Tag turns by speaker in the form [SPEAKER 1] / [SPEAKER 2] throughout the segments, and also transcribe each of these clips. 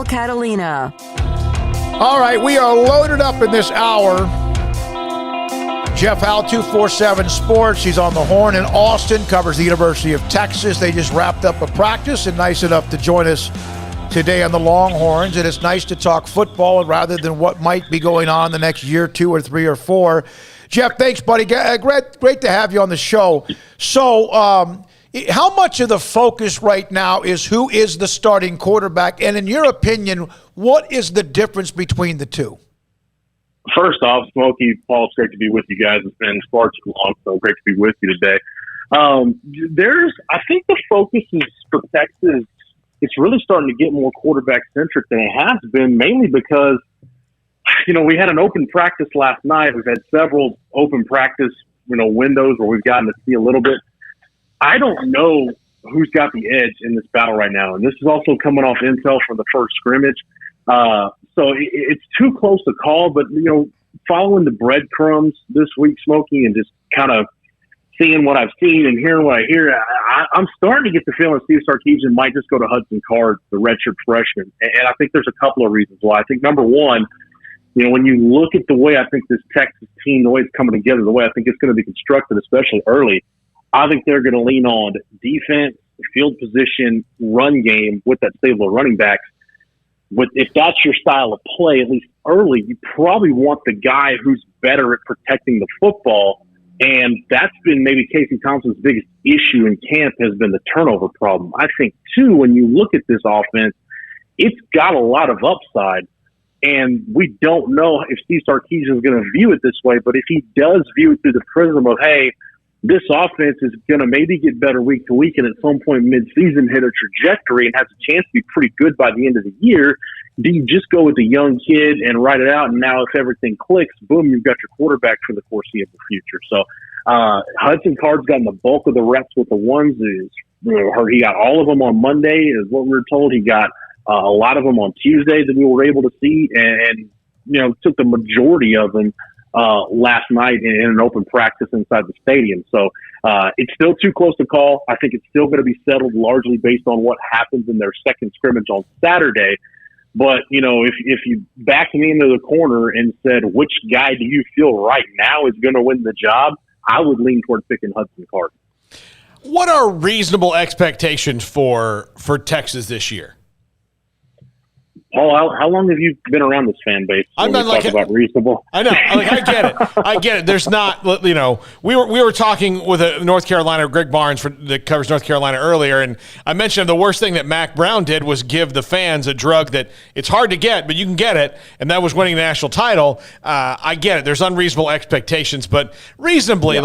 [SPEAKER 1] Catalina.
[SPEAKER 2] All right, we are loaded up in this hour. Jeff Howe, 247 Sports. He's on the horn in Austin, covers the University of Texas. They just wrapped up a practice and nice enough to join us today on the Longhorns. And it's nice to talk football rather than what might be going on the next year, 2 or 3 or 4. Jeff, thanks, buddy. Great to have you on the show. So, how much of the focus right now is who is the starting quarterback? And in your opinion, what is the difference between the two?
[SPEAKER 3] First off, Smokey, Paul, it's great to be with you guys. It's been far too long, so great to be with you today. I think the focus is for Texas. It's really starting to get more quarterback-centric than it has been, mainly because, we had an open practice last night. We've had several open practice, windows where we've gotten to see a little bit. I don't know who's got the edge in this battle right now. And this is also coming off intel from the first scrimmage. So it's too close to call, but, following the breadcrumbs this week, Smokey, and just kind of seeing what I've seen and hearing what I hear, I'm starting to get the feeling Steve Sarkisian might just go to Hudson Card, the redshirt freshman. And I think there's a couple of reasons why. I think number one, when you look at the way I think this Texas team, the way it's coming together, the way I think it's going to be constructed, especially early, I think they're going to lean on defense, field position, run game with that stable of running backs. But if that's your style of play, at least early, you probably want the guy who's better at protecting the football. And that's been maybe Casey Thompson's biggest issue in camp has been the turnover problem. I think, too, when you look at this offense, it's got a lot of upside. And we don't know if Steve Sarkisian is going to view it this way. But if he does view it through the prism of, hey, this offense is going to maybe get better week to week and at some point mid-season hit a trajectory and has a chance to be pretty good by the end of the year, do you just go with the young kid and write it out? And now if everything clicks, boom, you've got your quarterback for the foreseeable future. So Hudson Card's gotten the bulk of the reps with the ones. He got all of them on Monday is what we were told. He got a lot of them on Tuesday that we were able to see and took the majority of them last night in an open practice inside the stadium. So it's still too close to call. I think it's still going to be settled largely based on what happens in their second scrimmage on Saturday. But, if you backed me into the corner and said, which guy do you feel right now is going to win the job, I would lean toward picking Hudson Card.
[SPEAKER 4] What are reasonable expectations for Texas this year?
[SPEAKER 3] Paul, how long have you been around this fan base?
[SPEAKER 4] I'm not
[SPEAKER 3] talk about reasonable.
[SPEAKER 4] I know. I get it. I get it. There's not, we were talking with a North Carolina, Greg Barnes, that covers North Carolina earlier, and I mentioned the worst thing that Mac Brown did was give the fans a drug that it's hard to get, but you can get it, and that was winning the national title. I get it. There's unreasonable expectations, but reasonably,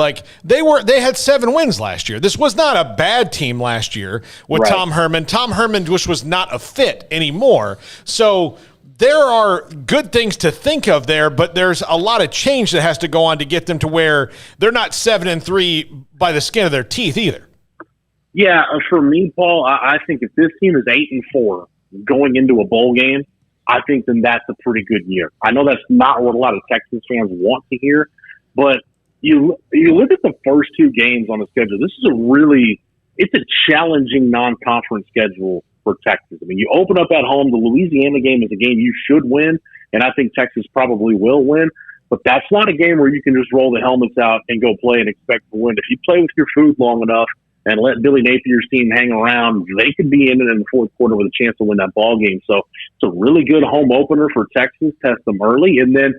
[SPEAKER 4] they had 7 wins last year. This was not a bad team last year with right. Tom Herman. Tom Herman was not a fit anymore. So there are good things to think of there, but there's a lot of change that has to go on to get them to where they're not 7-3 by the skin of their teeth either.
[SPEAKER 3] Yeah, for me, Paul, I think if this team is 8-4 going into a bowl game, I think then that's a pretty good year. I know that's not what a lot of Texas fans want to hear, but you look at the first 2 games on the schedule. This is it's a challenging non-conference schedule for Texas. I mean, you open up at home. The Louisiana game is a game you should win, and I think Texas probably will win. But that's not a game where you can just roll the helmets out and go play and expect to win. If you play with your food long enough and let Billy Napier's team hang around, they could be in it in the fourth quarter with a chance to win that ball game. So it's a really good home opener for Texas. Test them early. And then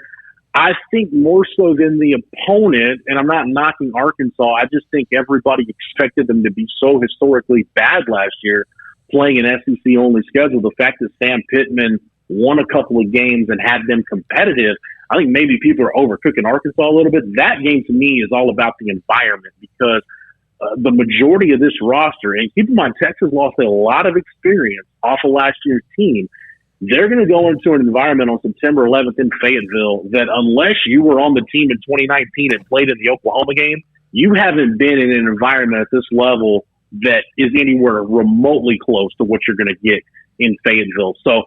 [SPEAKER 3] I think more so than the opponent, and I'm not knocking Arkansas, I just think everybody expected them to be so historically bad last year, playing an SEC-only schedule. The fact that Sam Pittman won a couple of games and had them competitive, I think maybe people are overcooking Arkansas a little bit. That game to me is all about the environment because the majority of this roster, and keep in mind, Texas lost a lot of experience off of last year's team. They're going to go into an environment on September 11th in Fayetteville that unless you were on the team in 2019 and played in the Oklahoma game, you haven't been in an environment at this level that is anywhere remotely close to what you're going to get in Fayetteville. So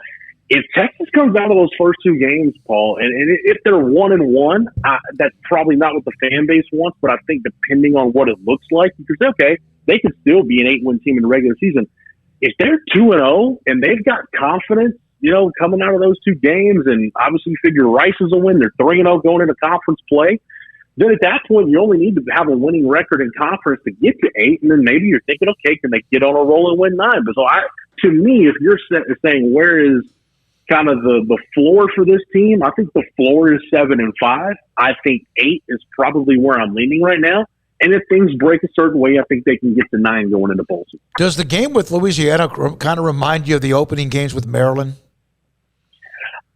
[SPEAKER 3] if Texas comes out of those first 2 games, Paul, and if they're 1-1, that's probably not what the fan base wants, but I think depending on what it looks like, you could say, okay, they could still be an 8-win team in the regular season. If they're 2-0 and they've got confidence coming out of those two games, and obviously you figure Rice is a win. They're 3-0 going into conference play. Then at that point, you only need to have a winning record in conference to get to 8, and then maybe you're thinking, okay, can they get on a roll and win 9? But to me, if you're saying where is kind of the floor for this team, I think the floor is 7-5. I think 8 is probably where I'm leaning right now. And if things break a certain way, I think they can get to 9 going into bowl season.
[SPEAKER 2] Does the game with Louisiana kind of remind you of the opening games with Maryland?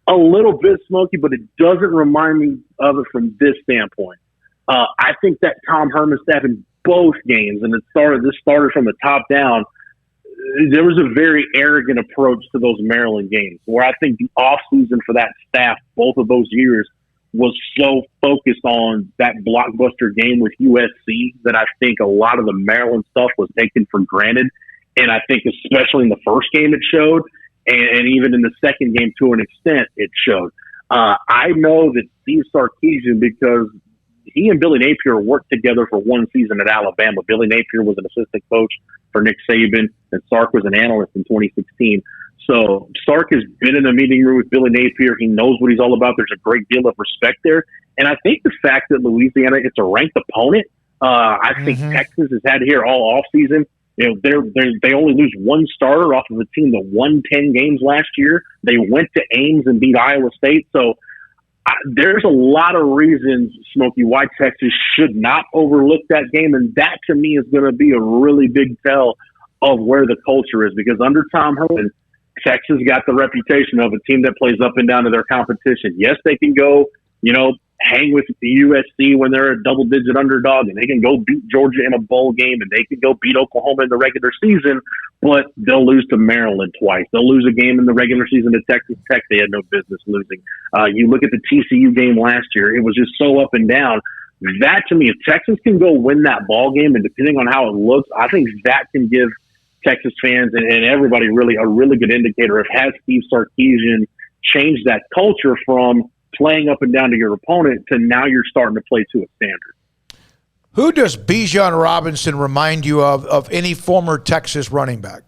[SPEAKER 3] A little bit, Smokey, but it doesn't remind me of it from this standpoint. I think that Tom Herman staff in both games, and this started from the top down, there was a very arrogant approach to those Maryland games, where I think the offseason for that staff, both of those years, was so focused on that blockbuster game with USC that I think a lot of the Maryland stuff was taken for granted. And I think especially in the first game it showed, and even in the second game to an extent it showed. I know that Steve Sarkisian, because he and Billy Napier worked together for one season at Alabama. Billy Napier was an assistant coach for Nick Saban, and Sark was an analyst in 2016. So Sark has been in the meeting room with Billy Napier. He knows what he's all about. There's a great deal of respect there. And I think the fact that Louisiana, it's a ranked opponent, I think Texas has had here all offseason. They only lose one starter off of a team that won 10 games last year. They went to Ames and beat Iowa State. So there's a lot of reasons, Smokey, why Texas should not overlook that game. And that, to me, is going to be a really big tell of where the culture is. Because under Tom Herman, Texas got the reputation of a team that plays up and down to their competition. Yes, they can go, hang with the USC when they're a double-digit underdog, and they can go beat Georgia in a bowl game, and they can go beat Oklahoma in the regular season, but they'll lose to Maryland twice. They'll lose a game in the regular season to Texas Tech they had no business losing. You look at the TCU game last year, it was just so up and down. That, to me, if Texas can go win that ball game, and depending on how it looks, I think that can give Texas fans and everybody really a really good indicator of has Steve Sarkisian changed that culture from playing up and down to your opponent to now you're starting to play to a standard.
[SPEAKER 2] Who does Bijan Robinson remind you of any former Texas running back?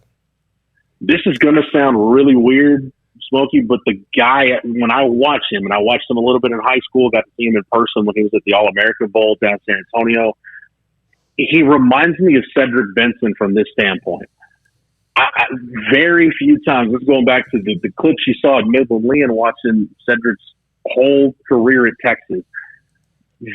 [SPEAKER 3] This is going to sound really weird, Smokey, but the guy, when I watch him, and I watched him a little bit in high school, got to see him in person when he was at the All-American Bowl down in San Antonio, he reminds me of Cedric Benson from this standpoint. Very few times, this is going back to the clips you saw at Midland Lee and watching Cedric's whole career at Texas,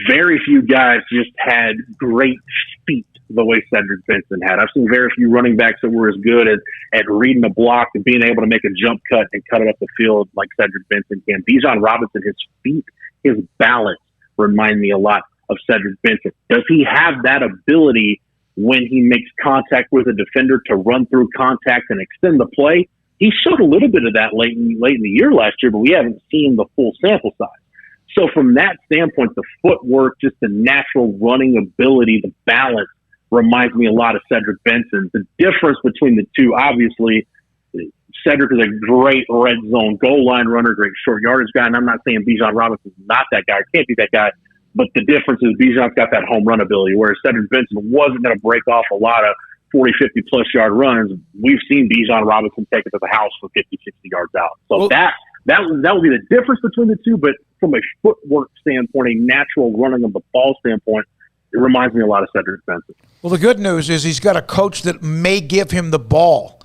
[SPEAKER 3] very few guys just had great feet the way Cedric Benson had. I've seen very few running backs that were as good at reading a block and being able to make a jump cut and cut it up the field like Cedric Benson can. Bijan Robinson, his feet, his balance remind me a lot of Cedric Benson. Does he have that ability when he makes contact with a defender to run through contact and extend the play? He showed a little bit of that late in the year last year, but we haven't seen the full sample size. So from that standpoint, the footwork, just the natural running ability, the balance reminds me a lot of Cedric Benson. The difference between the two, obviously, Cedric is a great red zone goal line runner, great short yardage guy, and I'm not saying Bijan Robinson's not that guy, can't be that guy, but the difference is Bijan's got that home run ability, whereas Cedric Benson wasn't going to break off a lot of 40, 50-plus yard runs. We've seen Bijan Robinson take it to the house for 50, 60 yards out. So that would be the difference between the two, but from a footwork standpoint, a natural running of the ball standpoint, it reminds me a lot of Cedric Benson.
[SPEAKER 2] Well, the good news is he's got a coach that may give him the ball.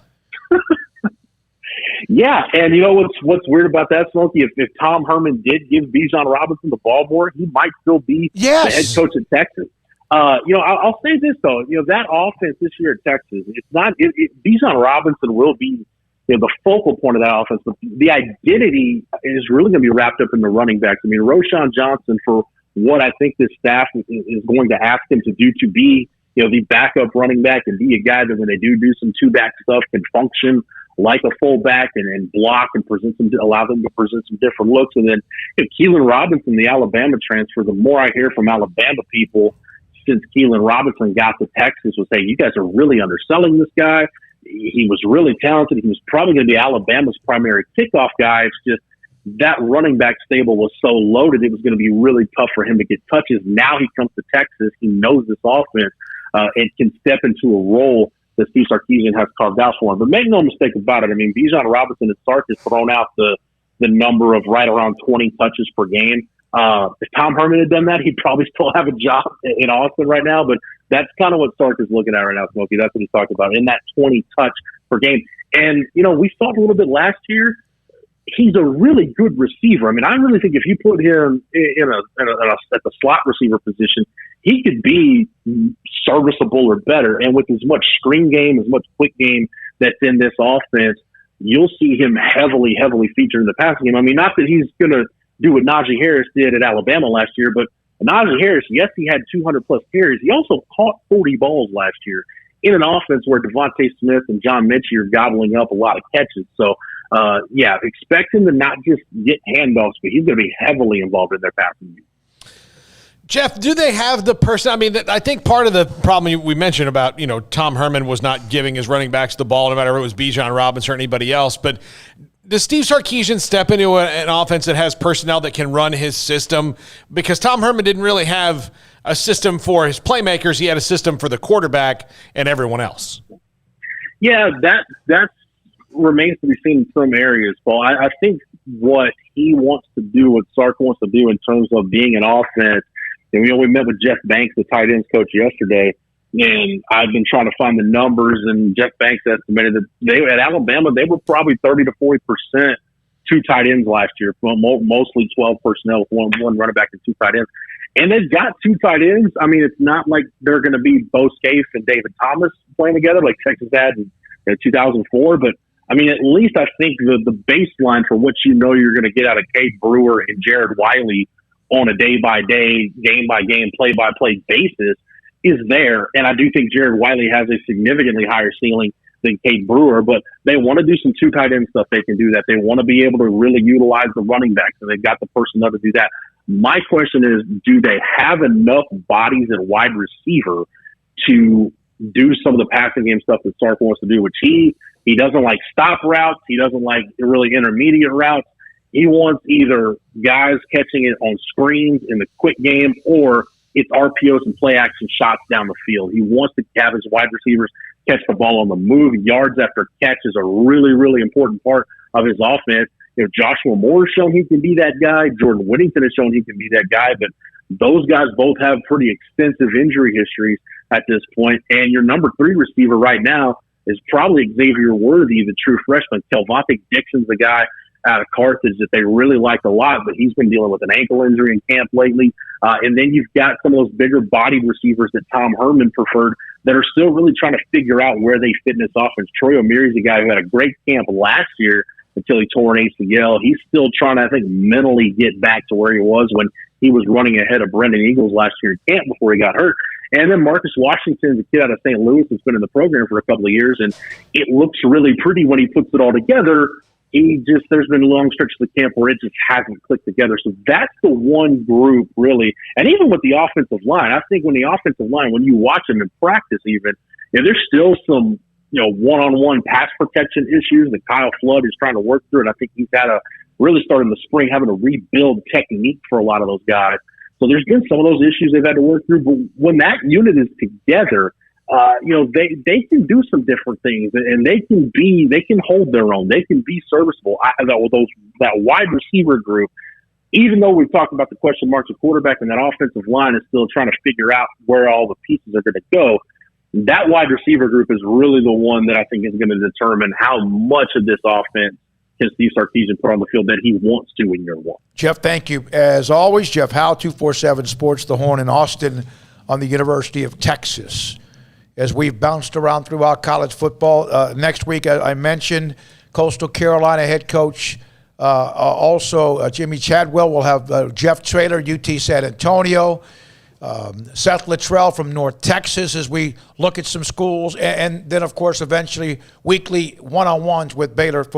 [SPEAKER 3] Yeah, and you know what's weird about that, Smokey? If Tom Herman did give Bijan Robinson the ball more, he might still be the head coach at Texas. I'll say this though, that offense this year at Texas, it's not. Bijan Robinson will be the focal point of that offense, but the identity is really going to be wrapped up in the running backs. I mean, Roschon Johnson, for what I think this staff is going to ask him to do to be, the backup running back and be a guy that when they do some two-back stuff can function like a fullback and block and allow them to present some different looks. And then Keelan Robinson, the Alabama transfer, the more I hear from Alabama people since Keelan Robinson got to Texas was, hey, you guys are really underselling this guy. He was really talented. He was probably going to be Alabama's primary kickoff guy. It's just that running back stable was so loaded, it was going to be really tough for him to get touches. Now he comes to Texas. He knows this offense and can step into a role that Steve Sarkisian has carved out for him. But make no mistake about it. I mean, Bijan Robinson and Sark has thrown out the number of right around 20 touches per game. If Tom Herman had done that, he'd probably still have a job in Austin right now. But that's kind of what Sark is looking at right now, Smokey. That's what he's talking about, in that 20 touch per game. And, we saw it a little bit last year. He's a really good receiver. I mean, I really think if you put him at the slot receiver position, he could be serviceable or better. And with as much screen game, as much quick game that's in this offense, you'll see him heavily featured in the passing game. I mean, not that he's going to do what Najee Harris did at Alabama last year, but Najee Harris, yes, he had 200-plus carries. He also caught 40 balls last year in an offense where Devontae Smith and John Minchie are gobbling up a lot of catches. So, expect him to not just get handoffs, but he's going to be heavily involved in their passing game.
[SPEAKER 4] Jeff, do they have the person? I mean, I think part of the problem we mentioned about, Tom Herman was not giving his running backs the ball, no matter if it was Bijan Robinson or anybody else. But does Steve Sarkisian step into an offense that has personnel that can run his system? Because Tom Herman didn't really have a system for his playmakers. He had a system for the quarterback and everyone else.
[SPEAKER 3] Yeah, that remains to be seen in some areas, Paul. I think what he wants to do, what Sark wants to do in terms of being an offense, and we met with Jeff Banks, the tight ends coach, yesterday, and I've been trying to find the numbers, and Jeff Banks estimated that at Alabama, they were probably 30 to 40% two tight ends last year, mostly 12 personnel with one running back and two tight ends. And they've got two tight ends. I mean, it's not like they're going to be Bo Scaife and David Thomas playing together like Texas had in 2004, but I mean, at least I think the baseline for what you're going to get out of Cade Brewer and Jared Wiley on a day-by-day, game-by-game, play-by-play basis is there. And I do think Jared Wiley has a significantly higher ceiling than Cade Brewer, but they want to do some two tight end stuff. They can do that. They want to be able to really utilize the running backs, and they've got the personnel to do that. My question is, do they have enough bodies at wide receiver to do some of the passing game stuff that Sark wants to do, which he doesn't like stop routes. He doesn't like really intermediate routes. He wants either guys catching it on screens in the quick game, or it's RPOs and play action shots down the field. He wants to have his wide receivers catch the ball on the move. Yards after catch is a really, really important part of his offense. Joshua Moore has shown he can be that guy. Jordan Whittington has shown he can be that guy, but those guys both have pretty extensive injury histories at this point. And your number 3 receiver right now is probably Xavier Worthy, the true freshman. Kelvonte Dixon's the guy out of Carthage that they really like a lot, but he's been dealing with an ankle injury in camp lately. And then you've got some of those bigger bodied receivers that Tom Herman preferred that are still really trying to figure out where they fit in this offense. Troy O'Meary's a guy who had a great camp last year until he tore an ACL. He's still trying to, I think, mentally get back to where he was when he was running ahead of Brendan Eagles last year in camp before he got hurt. And then Marcus Washington's a kid out of St. Louis that's been in the program for a couple of years, and it looks really pretty when he puts it all together. There's been long stretches of the camp where it just hasn't clicked together. So that's the one group, really. And even with the offensive line, I think when you watch them in practice even, there's still some, one-on-one pass protection issues that Kyle Flood is trying to work through. And I think he's had really started in the spring having to rebuild technique for a lot of those guys. So there's been some of those issues they've had to work through. But when that unit is together, they can do some different things, and they can hold their own. They can be serviceable. That wide receiver group, even though we've talked about the question marks of quarterback and that offensive line is still trying to figure out where all the pieces are going to go, that wide receiver group is really the one that I think is going to determine how much of this offense can Steve Sarkisian put on the field that he wants to in year one.
[SPEAKER 2] Jeff, thank you. As always, Jeff Howe, 247 Sports, the Horn in Austin on the University of Texas. As we've bounced around throughout college football, next week, I mentioned Coastal Carolina head coach, also Jimmy Chadwell. We'll have Jeff Traylor, UT San Antonio, Seth Luttrell from North Texas as we look at some schools, and then, of course, eventually weekly one-on-ones with Baylor football.